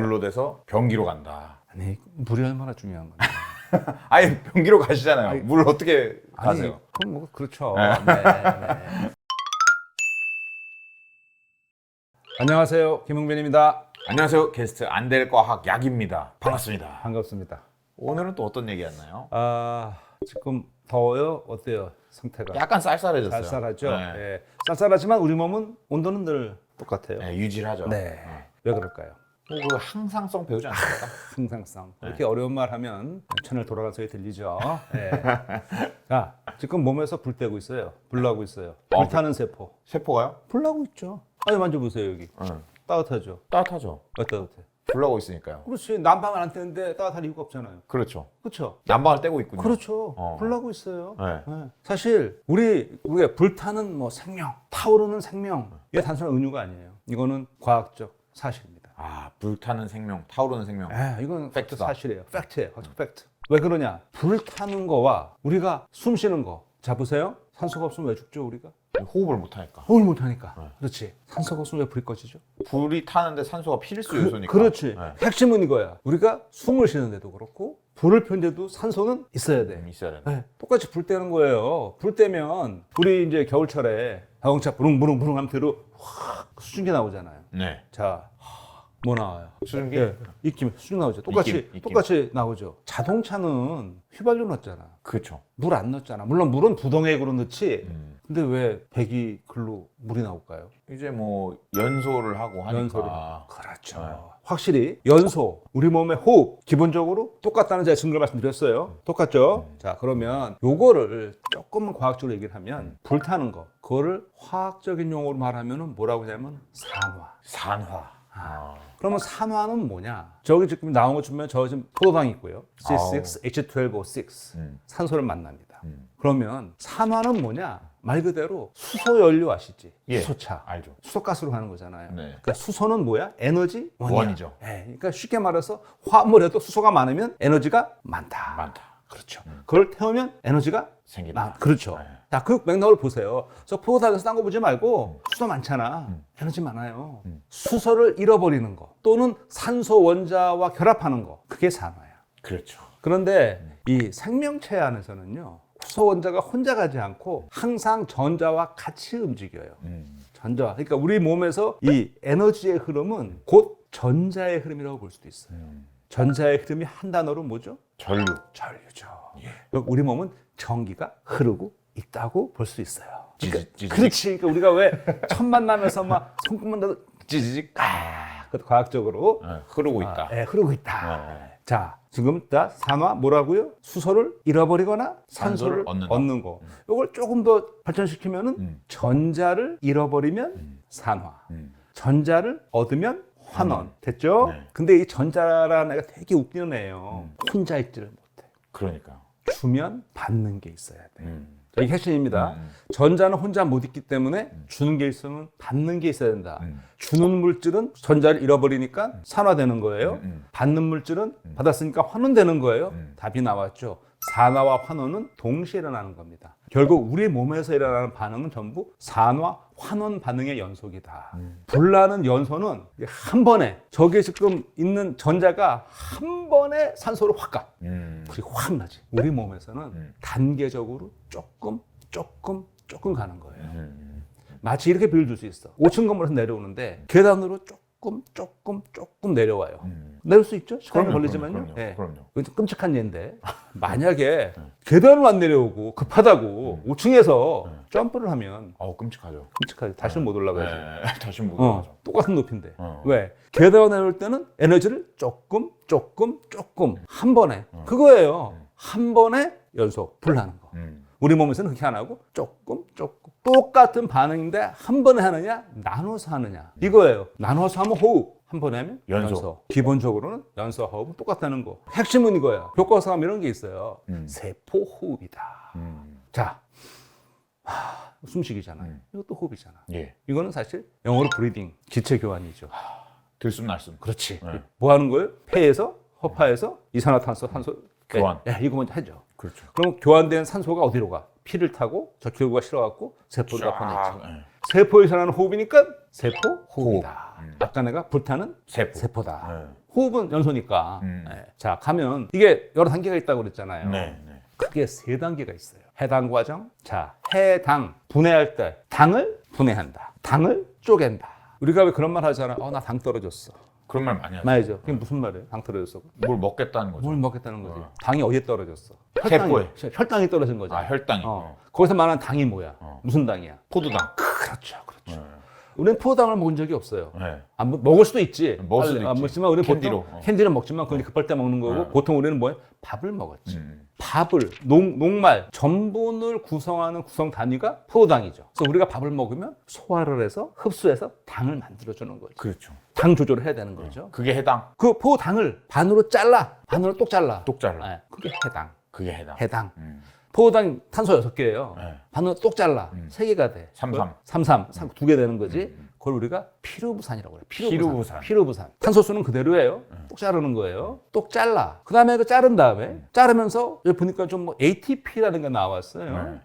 물로 돼서 변기로 간다. 아니 물이 얼마나 중요한 건데. 아니 변기로 가시잖아요. 물 어떻게 가세요? 그럼 뭐 그렇죠. 네. 네. 안녕하세요, 김흥빈입니다. 안녕하세요. 게스트 안될과학 약입니다. 반갑습니다. 반갑습니다. 오늘은 또 어떤 얘기였나요? 지금 더워요? 어때요? 상태가? 약간 쌀쌀해졌어요. 쌀쌀하죠. 네. 네. 쌀쌀하지만 우리 몸은 온도는 늘 똑같아요. 네, 유지를 하죠. 네. 왜 그럴까요? 그 항상성 배우지 않습니까? 항상성. 이렇게 어려운 말 하면 천을 돌아간 소리 들리죠. 네. 자, 지금 몸에서 불 떼고 있어요. 불 나고 있어요. 불타는 세포. 세포가요? 불 나고 있죠. 아니 만져보세요 여기. 따뜻하죠. 따뜻하죠. 왜 따뜻해? 불나고 있으니까요. 그렇지. 난방을 안 떼는데 따뜻할 이유가 없잖아요. 그렇죠. 그렇죠. 난방을 떼고 있군요. 그렇죠. 어. 불 나고 있어요. 네. 네. 사실 우리가 불타는 뭐 생명, 타오르는 생명, 이게 단순한 은유가 아니에요. 이거는 과학적 사실입니다. 불타는 생명, 타오르는 생명. 이건 팩트다. 사실이에요. 팩트예요. 팩트. 왜 그러냐? 불타는 거와 우리가 숨 쉬는 거. 자 보세요. 산소가 없으면 왜 죽죠 우리가? 호흡을 못 하니까. 호흡을 못 하니까. 그렇지. 산소가 없으면 왜 불이 꺼지죠? 불이 타는데 산소가 필수 요소니까. 그렇지. 네. 핵심은 이거야. 우리가 숨을 쉬는데도 그렇고 불을 펴는데도 산소는 있어야 돼. 있어야 되네. 네, 똑같이 불 떼는 거예요. 불 떼면 우리 이제 겨울철에 자동차 부릉부릉부릉 하면 뒤로 확 수증기 나오잖아요. 네. 자, 뭐 나와요? 수증기? 예, 입김 수증기 나오죠. 똑같이 입김. 똑같이 나오죠. 자동차는 휘발유 넣었잖아. 그렇죠. 물 안 넣었잖아. 물론 물은 부동액으로 넣지. 근데 왜 배기 글로 물이 나올까요? 이제 뭐 연소를 하고 하니까. 연소를. 그렇죠. 네. 확실히 연소, 우리 몸의 호흡 기본적으로 똑같다는 제가 증거를 말씀드렸어요. 똑같죠? 자, 그러면 요거를 조금만 과학적으로 얘기를 하면 불타는 거, 그거를 화학적인 용어로 말하면 뭐라고 하냐면 산화. 산화. 그러면 산화는 뭐냐? 저기 지금 나온 거 주면 저 지금 포도당이 있고요. C6, H12O6 산소를 만납니다. 그러면 산화는 뭐냐? 말 그대로 수소 연료 아시지? 예, 수소차. 알죠. 수소가스로 가는 거잖아요. 네. 그러니까 수소는 뭐야? 에너지 원이죠. 네, 그러니까 쉽게 말해서 화물에도 수소가 많으면 에너지가 많다. 많다. 그렇죠. 그걸 태우면 에너지가 생긴다. 그렇죠. 네. 자, 그 맥락을 보세요. 저 포도당에서 딴 거 보지 말고 수소 많잖아. 에너지 많아요. 수소를 잃어버리는 거 또는 산소 원자와 결합하는 거 그게 산화야. 그렇죠. 그런데 이 생명체 안에서는요. 수소 원자가 혼자 가지 않고 항상 전자와 같이 움직여요. 전자. 그러니까 우리 몸에서 이 에너지의 흐름은 곧 전자의 흐름이라고 볼 수도 있어요. 전자의 흐름이 한 단어로 뭐죠? 전류. 전류죠. 우리 몸은 전기가 흐르고 있다고 볼 수 있어요. 찌직. 그렇지. 그러니까 우리가 왜 첫 만나면서 막 손금만 놔도 찌직. 그것도 과학적으로 흐르고 있다. 흐르고 있다. 자, 지금 다 산화 뭐라고요? 수소를 잃어버리거나 산소를 얻는 거. 이걸 조금 더 발전시키면은 전자를 잃어버리면 산화, 전자를 얻으면 환원. 됐죠? 네. 근데 이 전자라는 애가 되게 웃기는 애예요. 혼자 있지를 못해. 그러니까. 주면 받는 게 있어야 돼. 이게 핵심입니다. 전자는 혼자 못 있기 때문에 주는 게 있으면 받는 게 있어야 된다. 주는 물질은 전자를 잃어버리니까 산화되는 거예요. 받는 물질은 받았으니까 환원되는 거예요. 답이 나왔죠. 산화와 환원은 동시에 일어나는 겁니다. 결국 우리 몸에서 일어나는 반응은 전부 산화, 환원 반응의 연속이다. 불나는 연소는 한 번에 저기 지금 있는 전자가 한 번에 산소를 확 가. 불이 확 나지. 우리 몸에서는 단계적으로 조금 가는 거예요. 마치 이렇게 비유를 줄 수 있어. 5층 건물에서 내려오는데 계단으로 조금 내려와요. 내릴 수 있죠? 시간이 걸리지만요. 그럼요. 이건 좀 끔찍한 예인데 만약에 계단을 안 내려오고 급하다고 5층에서 점프를 하면 끔찍하죠. 끔찍하죠. 다시는 못 올라가죠. 네, 다시 못 올라가죠. 똑같은 높이인데. 왜? 계단을 내려올 때는 에너지를 조금 한 번에 그거예요. 한 번에 연속 불나는 거. 우리 몸에서는 그렇게 안 하고 조금 똑같은 반응인데 한 번에 하느냐 나눠서 하느냐 이거예요. 나눠서 하면 호흡, 한 번에 하면 연소. 기본적으로는 연소와 호흡은 똑같다는 거. 핵심은 이거야. 교과서 하면 이런 게 있어요. 세포 호흡이다. 자, 숨쉬기잖아요. 이것도 호흡이잖아. 예. 이거는 사실 영어로 브리딩, 기체 교환이죠. 들숨 날숨. 그렇지. 네. 뭐 하는 거예요? 폐에서 허파에서 이산화탄소, 산소 교환. 이거 먼저 하죠. 그렇죠. 그럼 교환된 산소가 어디로 가? 피를 타고 저기가 실어갖고 세포로 보내죠. 네. 세포에서 나는 호흡이니까 세포 호흡이다. 아까 내가 불타는 세포. 세포다. 네. 호흡은 연소니까. 네. 자, 가면 이게 여러 단계가 있다고 그랬잖아요. 네. 크게 3단계가 있어요. 해당 과정. 자, 해당. 분해할 때 당을 분해한다. 당을 쪼갠다. 우리가 왜 그런 말 하잖아. 나 당 떨어졌어. 그런 말 많이 하죠. 말이죠. 그게 무슨 말이에요? 당 떨어졌어. 뭘 먹겠다는 거죠. 뭘 먹겠다는 거지. 당이 어디에 떨어졌어? 세포에. 혈당이 떨어진 거죠. 혈당이. 거기서 말하는 당이 뭐야? 무슨 당이야? 포도당. 그렇죠. 우리는 포도당을 먹은 적이 없어요. 네. 먹을 수도 있지. 먹을 수도 안 있지. 먹지만 우리는 캔디로. 보통 캔디는 먹지만 그건 급할 때 먹는 거고 보통 우리는 뭐야? 밥을 먹었지. 밥을 녹말 전분을 구성하는 구성 단위가 포도당이죠. 그래서 우리가 밥을 먹으면 소화를 해서 흡수해서 당을 만들어주는 거죠. 그렇죠. 당 조절을 해야 되는 거죠. 그게 해당. 그 포도당을 반으로 잘라. 반으로 똑 잘라. 똑 잘라. 네, 그게 해당. 그게 해당. 해당. 포도당 탄소 6개예요. 네. 반으로 똑 잘라. 3개가 돼. 33. 33. 2개 되는 거지. 그걸 우리가 피루부산이라고 그래요. 피루부산. 피루부산. 탄소수는 그대로예요. 똑 자르는 거예요. 똑 잘라. 그 다음에 그 자른 다음에 자르면서 여기 보니까 좀 뭐 ATP라는 게 나왔어요.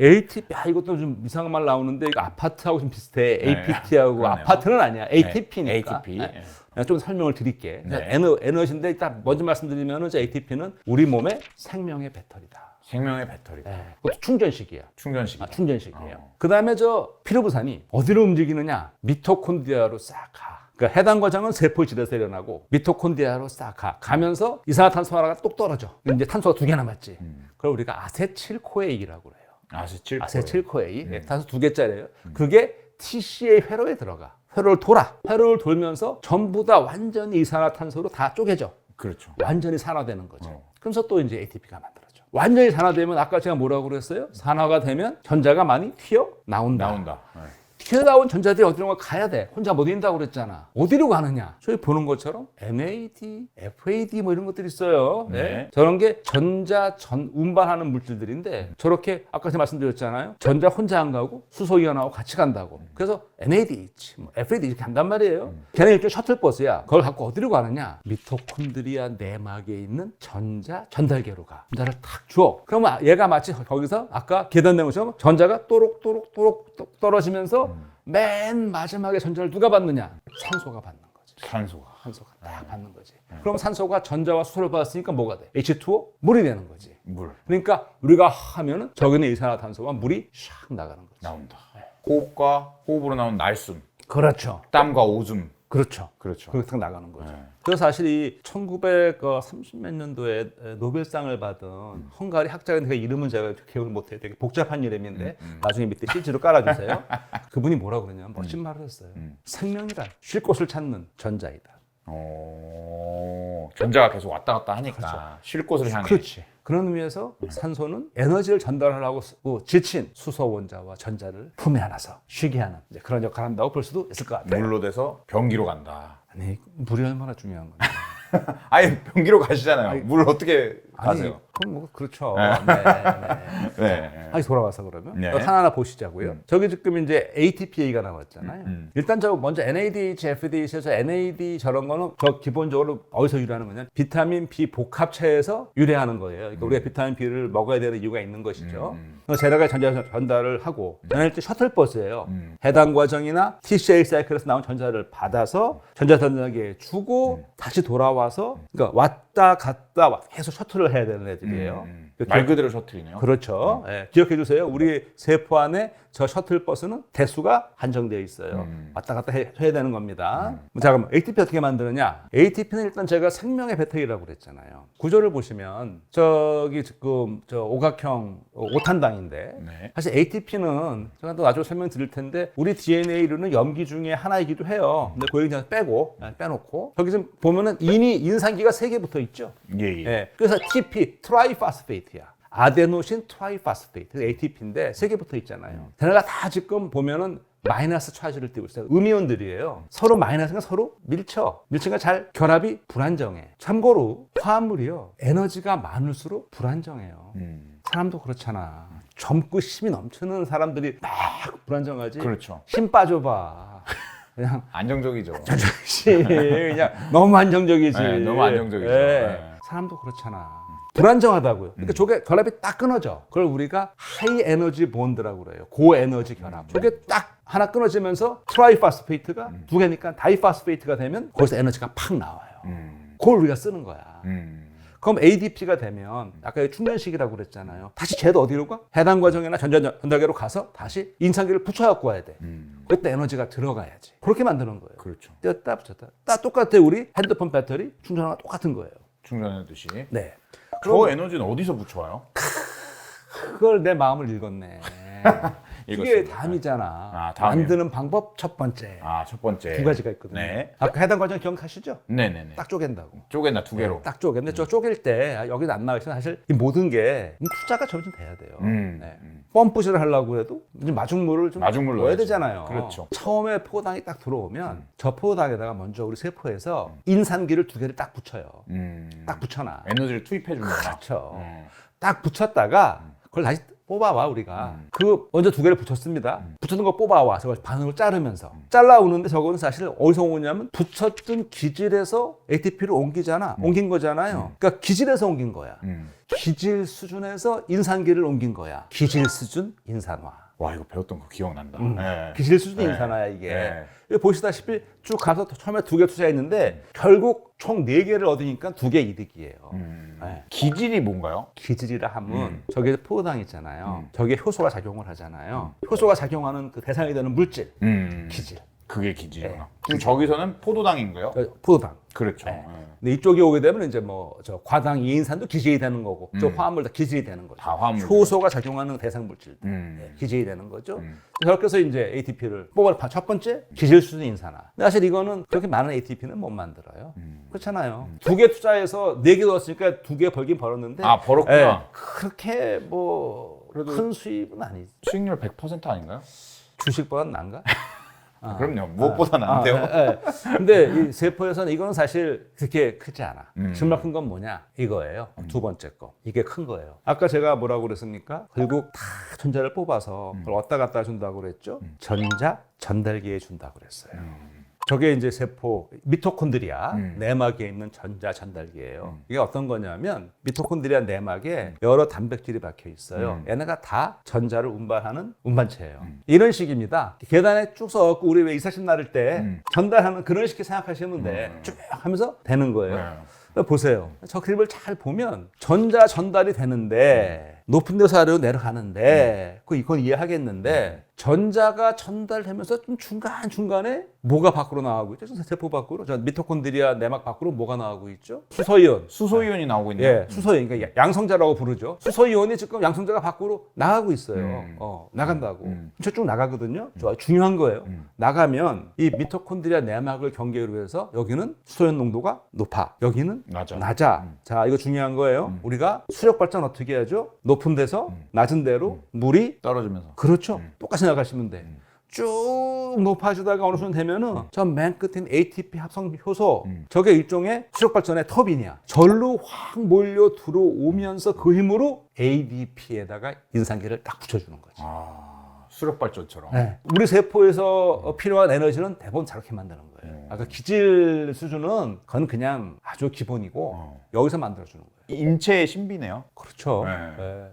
ATP. 이것도 좀 이상한 말 나오는데 이거 아파트하고 좀 비슷해. APT하고 그러네요. 아파트는 아니야. ATP니까. ATP. 네. 좀 설명을 드릴게. 네. 에너지인데 일단 먼저 말씀드리면 ATP는 우리 몸의 생명의 배터리다. 생명의 배터리다. 네. 그것도 충전식이야. 충전식. 충전식이에요. 그 다음에 피루부산이 어디로 움직이느냐? 미토콘드리아로 싹 가. 그러니까 해당 과정은 세포 질에서 일어나고 미토콘드리아로 싹 가. 가면서 이산화탄소 하나가 똑 떨어져. 이제 탄소가 2개 남았지. 그걸 우리가 아세틸코에이라고 그래요. 아세틸코에이. 탄소 2개짜리예요. 그게 TCA 회로에 들어가. 회로를 돌아. 회로를 돌면서 전부 다 완전히 이산화탄소로 다 쪼개져. 그렇죠. 완전히 산화되는 거죠. 그래서 또 이제 ATP가 만들어져. 완전히 산화되면 아까 제가 뭐라고 그랬어요? 산화가 되면 전자가 많이 튀어 나온다. 네. 튀어나온 전자들이 어디로 가야 돼? 혼자 못 인다고 그랬잖아. 어디로 가느냐? 저희 보는 것처럼 NAD, FAD 뭐 이런 것들이 있어요. 네. 저런 게 전자 운반하는 물질들인데 저렇게 아까 제가 말씀드렸잖아요. 전자 혼자 안 가고 수소이온하고 같이 간다고. 그래서 NADH, FAD 이렇게 간단 말이에요. 걔네 일종의 셔틀버스야. 그걸 갖고 어디로 가느냐? 미토콘드리아 내막에 있는 전자 전달계로 가. 전자를 탁 줘. 그러면 얘가 마치 거기서 아까 계단된 것처럼 전자가 또록 떨어지면서 맨 마지막에 전자를 누가 받느냐? 산소가 받는 거지. 산소가 딱 받는 거지. 그럼 산소가 전자와 수소를 받았으니까 뭐가 돼? H2O? 물이 되는 거지. 물 그러니까 우리가 하면은 저기 있는 이산화탄소와 물이 샥 나가는 거지. 나온다. 호흡과 호흡으로 나온 날숨, 그렇죠. 땀과 오줌. 그렇죠. 그렇죠. 그렇게 나가는 거죠. 그래서 사실 이 1930몇 년도에 노벨상을 받은 헝가리 학자인데 이름은 제가 기억을 못해요. 되게 복잡한 이름인데 나중에 밑에 CG로 깔아주세요. 그분이 뭐라고 그러냐면 멋진 말을 했어요. 생명이란 쉴 곳을 찾는 전자이다. 전자가 계속 왔다 갔다 하니까 그렇죠. 쉴 곳을 향해. 그렇지. 그런 의미에서 산소는 에너지를 전달하려고 지친 수소 원자와 전자를 품에 안아서 쉬게 하는 이제 그런 역할을 한다고 볼 수도 있을 것 같아요. 물로 돼서 변기로 간다. 아니, 물이 얼마나 중요한 건데. 아예 변기로 가시잖아요. 물 어떻게 가세요? 그럼 뭐 그렇죠. 네. 네. 다시 돌아와서 그러면 네. 하나하나 보시자고요. 저기 지금 이제 ATP 얘기가 나왔잖아요. 일단 저 먼저 NADH, FDH에서 NAD 저런 거는 저 기본적으로 어디서 유래하는 거냐? 비타민 B 복합체에서 유래하는 거예요. 그러니까 우리가 비타민 B를 먹어야 되는 이유가 있는 것이죠. 그래서 제라가 전달을 하고 NLT 셔틀버스예요. 해당 과정이나 TCA 사이클에서 나온 전자를 받아서 전자전자기에 주고 다시 돌아와서 그러니까 왔다 갔다 계속 셔틀을 해야 되는 애들이에요. 말 그대로 셔틀이네요. 그렇죠. 예, 기억해 주세요. 우리 세포 안에 저 셔틀버스는 대수가 한정되어 있어요. 왔다 갔다 해야 되는 겁니다. 자, 그럼 ATP 어떻게 만드느냐? ATP는 일단 제가 생명의 배터리라고 그랬잖아요. 구조를 보시면 저기 지금 저 오각형 오탄당인데 네. 사실 ATP는 제가 또 나중에 설명드릴 텐데 우리 DNA로는 염기 중에 하나이기도 해요. 근데 그 얘기 그냥 빼놓고 저기 지금 보면은 인산기가 3개 붙어 있죠. 예. 예. 그래서 TP, 트라이파스페이트야. 아데노신 트라이파스페이트, ATP인데 3개 붙어 있잖아요. 걔네가 다 지금 보면은 마이너스 차지를 띠고 있어요. 음이온들이에요. 서로 마이너스가 서로 밀치가 잘 결합이 불안정해. 참고로 화합물이요. 에너지가 많을수록 불안정해요. 사람도 그렇잖아. 젊고 힘이 넘치는 사람들이 막 불안정하지. 그렇죠. 힘 빠져봐. 그냥 안정적이죠. 그냥 너무 안정적이지. 네, 너무 안정적이죠. 네. 네. 사람도 그렇잖아. 불안정하다고요. 그러니까 저게 결합이 딱 끊어져. 그걸 우리가 하이 에너지 본드라고 그래요. 고 에너지 결합. 저게 딱 하나 끊어지면서 트라이파스페이트가 2개니까 다이파스페이트가 되면 거기서 에너지가 팍 나와요. 그걸 우리가 쓰는 거야. 그럼 ADP가 되면 아까 충전식이라고 그랬잖아요. 다시 쟤도 어디로 가? 해당 과정이나 전달계로 가서 다시 인산기를 붙여갖고 와야 돼. 그때 에너지가 들어가야지. 그렇게 만드는 거예요. 그렇죠. 떼었다 붙였다. 딱 똑같아. 우리 핸드폰 배터리 충전하고 똑같은 거예요. 충전하듯이. 네. 저 에너지는 어디서 붙여와요? 그걸 내 마음을 읽었네. 이게 읽었습니다. 다음이잖아. 다음이요. 만드는 방법 첫 번째. 첫 번째. 두 가지가 있거든요. 네. 아까 해당 과정 기억하시죠? 네네네. 딱 쪼갠다고. 쪼개나 두 개로. 딱 쪼갠데 저 쪼갤 때 여기는 안 나와 있어. 사실 이 모든 게 투자가 점점 돼야 돼요. 네. 펌프질을 하려고 해도 이제 마중물을 좀 마중물 넣어야 넣어야지. 되잖아요. 그렇죠. 처음에 포당이 딱 들어오면 저 포당에다가 먼저 우리 세포에서 인산기를 두 개를 딱 붙여요. 딱 붙여놔. 에너지를 투입해 준다. 그렇죠. 딱 붙였다가 그걸 다시 뽑아와 우리가. 그 먼저 두 개를 붙였습니다. 붙였던 거 뽑아와. 저걸 반응을 자르면서 잘라오는데 저거는 사실 어디서 오냐면 붙였던 기질에서 ATP를 옮기잖아. 옮긴 거잖아요. 그러니까 기질에서 옮긴 거야. 기질 수준에서 인산기를 옮긴 거야. 기질 수준 인산화. 와, 이거 배웠던 거 기억난다. 네. 기질 수준 네. 인산화야 이게. 네. 여기 보시다시피 쭉 가서 처음에 두 개 투자했는데 결국 총 4개를 얻으니까 2개 이득이에요. 네. 기질이 뭔가요? 기질이라 하면 저기에 포도당 있잖아요. 저기에 효소가 작용을 하잖아요. 효소가 작용하는 그 대상이 되는 물질, 기질. 그게 기질이구나. 그럼 저기서는 포도당인가요? 포도당. 그렇죠. 네. 근데 이쪽에 오게 되면 이제 뭐 저 과당 이인산도 기질이 되는 거고, 저 화합물 다 기질이 되는 거죠. 다 화합물. 효소가 작용하는 대상 물질, 네, 기질이 되는 거죠. 그렇게 해서 이제 ATP를 뽑아 첫 번째 기질 수준 인산화. 근데 사실 이거는 그렇게 많은 ATP는 못 만들어요. 그렇잖아요. 2개 투자해서 4개 넣었으니까 2개 벌긴 벌었는데. 벌었구나. 네, 그렇게 뭐 큰 수입은 아니지. 수익률 100% 아닌가요? 주식보다는 난가? 그럼요. 무엇보다는 안 돼요. 근데 이 세포에서는 이거는 사실 그렇게 크지 않아. 정말 큰 건 뭐냐? 이거예요. 두 번째 거. 이게 큰 거예요. 아까 제가 뭐라고 그랬습니까? 결국 다 전자를 뽑아서 그걸 왔다 갔다 준다고 그랬죠? 전자 전달기에 준다고 그랬어요. 저게 이제 세포 미토콘드리아 내막에 있는 전자 전달기예요. 이게 어떤 거냐면 미토콘드리아 내막에 여러 단백질이 박혀 있어요. 얘네가 다 전자를 운반하는 운반체예요. 이런 식입니다. 계단에 쭉 써갖고 우리 왜 이사심 나를 때 전달하는 그런 식으로 생각하시면 돼. 쭉 하면서 되는 거예요. 보세요. 저 그림을 잘 보면 전자 전달이 되는데 높은 데서 아래로 내려가는데 이건 이해하겠는데 전자가 전달되면서 좀 중간중간에 뭐가 밖으로 나가고 있죠? 세포 밖으로. 저 미토콘드리아 내막 밖으로 뭐가 나가고 있죠? 수소이온. 수소이온이 나오고 있네요. 예, 수소이온. 그러니까 양성자라고 부르죠. 수소이온이 지금 양성자가 밖으로 나가고 있어요. 나간다고. 저쪽 나가거든요. 중요한 거예요. 나가면 이 미토콘드리아 내막을 경계로 해서 여기는 수소이온 농도가 높아. 여기는 낮아. 자, 이거 중요한 거예요. 우리가 수력 발전 어떻게 하죠? 높은 데서 낮은 데로 물이 떨어지면서. 그렇죠. 똑같이 나가시면 돼. 쭉 높아지다가 어느 순간 되면은 저 맨 끝에 ATP 합성 효소 저게 일종의 수력 발전의 터빈이야. 절로 확 몰려 들어오면서 그 힘으로 ADP에다가 인산기를 딱 붙여주는 거지. 수력 발전처럼. 네. 우리 세포에서 필요한 에너지는 대부분 저렇게 만드는 거예요. 아까 기질 수준은 그건 그냥 아주 기본이고 여기서 만들어주는 거예요. 인체의 신비네요. 그렇죠.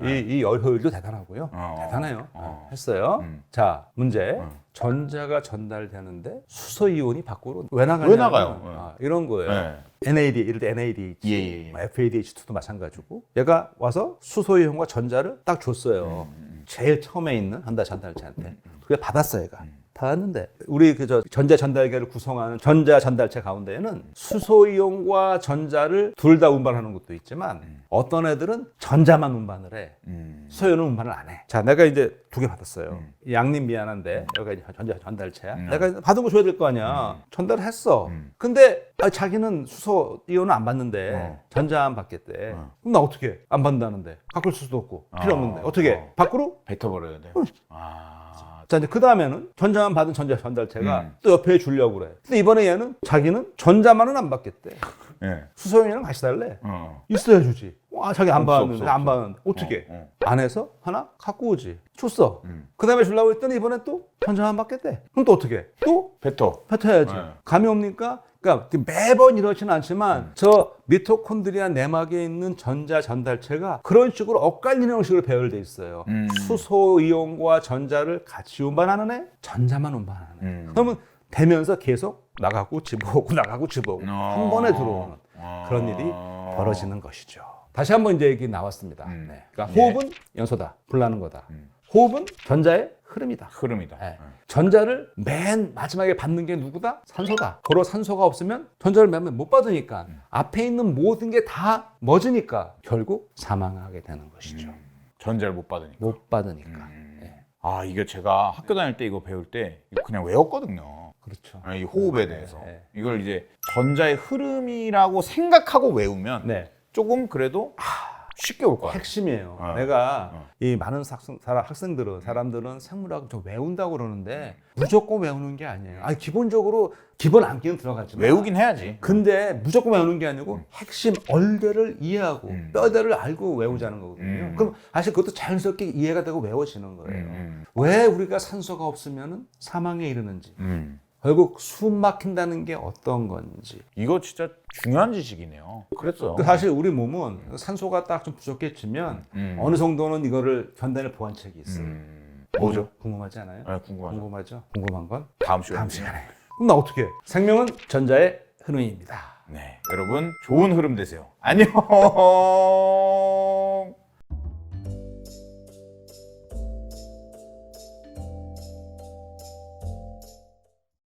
네. 이 열 효율도 대단하고요. 대단해요. 했어요. 자, 문제. 전자가 전달되는데 수소 이온이 밖으로 왜 나가냐? 왜 나가요? 이런 거예요. 네. NAD, 이럴 때 NADH, FADH2도 마찬가지고 얘가 와서 수소 이온과 전자를 딱 줬어요. 제일 처음에 있는 한다 전달체한테. 그게 받았어 얘가. 받았는데 우리 그 전자 전달계를 구성하는 전자 전달체 가운데에는 수소 이온과 전자를 둘 다 운반하는 것도 있지만 어떤 애들은 전자만 운반을 해. 수소 이온은 운반을 안 해. 자, 내가 이제 2개 받았어요. 양님 미안한데 여기가 전자 전달체야. 내가 받은 거 줘야 될 거 아니야. 전달했어. 근데 자기는 수소 이온은 안 받는데 전자만 받겠대. 그럼 나 어떻게 해? 안 받는다는데 바꿀 수도 없고 필요 없는데 어떻게 해? 밖으로 뱉어버려야 돼요. 자, 이제 그 다음에는 전자만 받은 전자 전달체가 또 옆에 주려고 그래. 근데 이번에 얘는 자기는 전자만은 안 받겠대. 수소용이랑 같이 달래. 있어야 주지. 자기 안 받았는데, 안 받았는데. 어떻게? 안 해서 하나 갖고 오지. 줬어. 그 다음에 주려고 했더니 이번에 또 전자만 받겠대. 그럼 또 어떻게 해? 또? 뱉어야지. 감이 옵니까? 그러니까 매번 이렇지는 않지만 저 미토콘드리아 내막에 있는 전자 전달체가 그런 식으로 엇갈리는 형식으로 배열돼 있어요. 수소 이온과 전자를 같이 운반하는 애, 전자만 운반하는 애. 그러면 되면서 계속 나가고 집어오고 나가고 집어오고 한 번에 들어오는 그런 일이 벌어지는 것이죠. 다시 한번 이제 얘기 나왔습니다. 네. 그러니까 호흡은 연소다, 불나는 거다. 호흡은 전자의 흐름이다. 흐름이다. 네. 전자를 맨 마지막에 받는 게 누구다? 산소다. 고로 산소가 없으면 전자를 맨 못 받으니까 앞에 있는 모든 게 다 멎으니까 결국 사망하게 되는 것이죠. 전자를 못 받으니까. 못 받으니까. 네. 아, 이게 제가 학교 다닐 때 이거 배울 때 이거 그냥 외웠거든요. 그렇죠. 이 호흡에 대해서. 네. 이걸 이제 전자의 흐름이라고 생각하고 외우면 네. 조금 그래도 쉽게 올 거야. 핵심이에요. 내가 이 많은 학생들은 사람들은 생물학을 좀 외운다고 그러는데 무조건 외우는 게 아니에요. 아니, 기본적으로 기본 암기는 들어가지만 외우긴 해야지. 근데 무조건 외우는 게 아니고 핵심 얼개를 이해하고 뼈대를 알고 외우자는 거거든요. 그럼 사실 그것도 자연스럽게 이해가 되고 외워지는 거예요. 왜 우리가 산소가 없으면 사망에 이르는지 결국 숨 막힌다는 게 어떤 건지. 이거 진짜 중요한 지식이네요. 그랬어. 사실 우리 몸은 산소가 딱 좀 부족해지면 어느 정도는 이거를 견뎌낼 보완책이 있어요. 뭐죠? 궁금하지 않아요? 네, 궁금하죠. 궁금하죠? 궁금한 건 다음 시간에. 다음 시간에. 그럼 나 어떻게 해? 생명은 전자의 흐름입니다. 네, 여러분 좋은 흐름 되세요. 안녕.